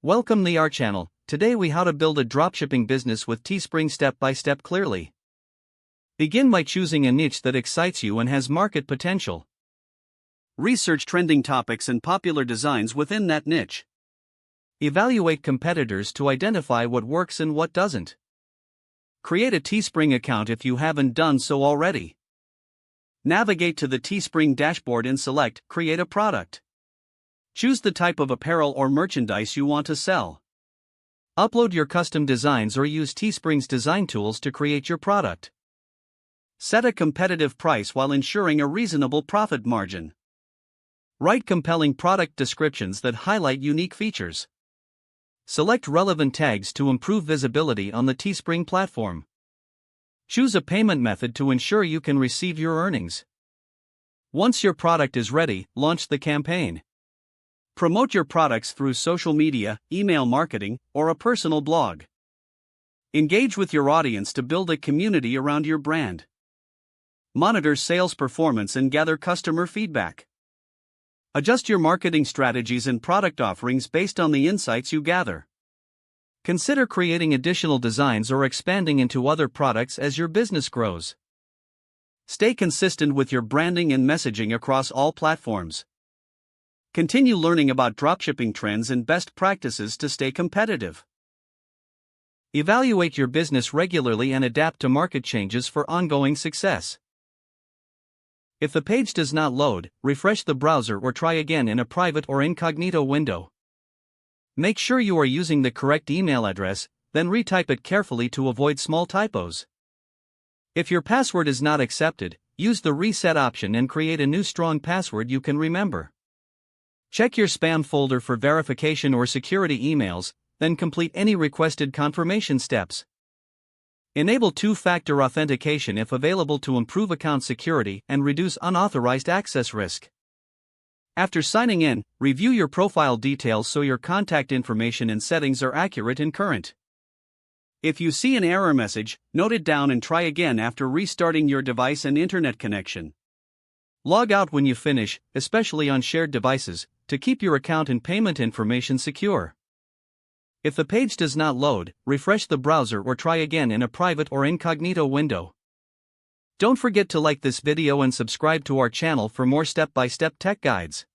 Welcome to our channel. Today we how to build a dropshipping business with Teespring step by step clearly. Begin by choosing a niche that excites you and has market potential. Research trending topics and popular designs within that niche. Evaluate competitors to identify what works and what doesn't. Create a Teespring account if you haven't done so already. Navigate to the Teespring dashboard and select Create a Product. Choose the type of apparel or merchandise you want to sell. Upload your custom designs or use Teespring's design tools to create your product. Set a competitive price while ensuring a reasonable profit margin. Write compelling product descriptions that highlight unique features. Select relevant tags to improve visibility on the Teespring platform. Choose a payment method to ensure you can receive your earnings. Once your product is ready, launch the campaign. Promote your products through social media, email marketing, or a personal blog. Engage with your audience to build a community around your brand. Monitor sales performance and gather customer feedback. Adjust your marketing strategies and product offerings based on the insights you gather. Consider creating additional designs or expanding into other products as your business grows. Stay consistent with your branding and messaging across all platforms. Continue learning about dropshipping trends and best practices to stay competitive. Evaluate your business regularly and adapt to market changes for ongoing success. If the page does not load, refresh the browser or try again in a private or incognito window. Make sure you are using the correct email address, then retype it carefully to avoid small typos. If your password is not accepted, use the reset option and create a new strong password you can remember. Check your spam folder for verification or security emails, then complete any requested confirmation steps. Enable two-factor authentication if available to improve account security and reduce unauthorized access risk. After signing in, review your profile details so your contact information and settings are accurate and current. If you see an error message, note it down and try again after restarting your device and internet connection. Log out when you finish, especially on shared devices, to keep your account and payment information secure. If the page does not load, refresh the browser or try again in a private or incognito window. Don't forget to like this video and subscribe to our channel for more step-by-step tech guides.